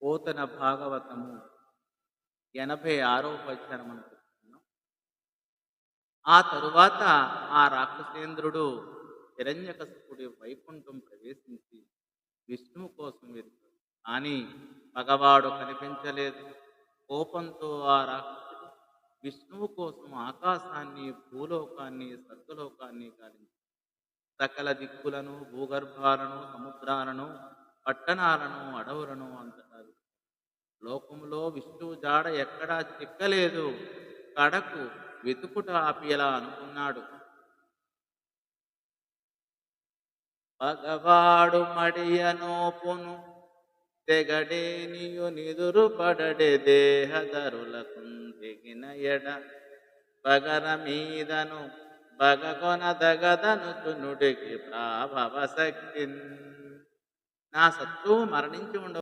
పోతన భాగవతము 86వ పద్యాన్ని మనం చెప్పుకున్నాం. ఆ తరువాత ఆ రాక్షసేంద్రుడు హిరణ్యకశిపుడి వైకుంఠం ప్రవేశించి విష్ణువు కోసం వెతికాడు. కానీ మగవాడు కనిపించలేదు. కోపంతో ఆ రాక్షసుడు విష్ణువు కోసం ఆకాశాన్ని, భూలోకాన్ని, స్వర్గలోకాన్ని గాలించాడు. సకల దిక్కులను, భూగర్భాలను, సముద్రాలను, పట్టణాలను, అడవులను అంతటా లోకములో విష్ణువు జాడ ఎక్కడా చిక్కలేదు. కడకు వెతుకుట ఆపి ఎలా అనుకున్నాడు. పగవాడు మడియనోపును తెగడేనియు నిదురు పడడే దేహధరులకు తెగిన ఎడ పగర మీదను బగకొనదగదను చునుడికి ప్రాభవ శక్తి. నా శత్రువు మరణించి ఉండ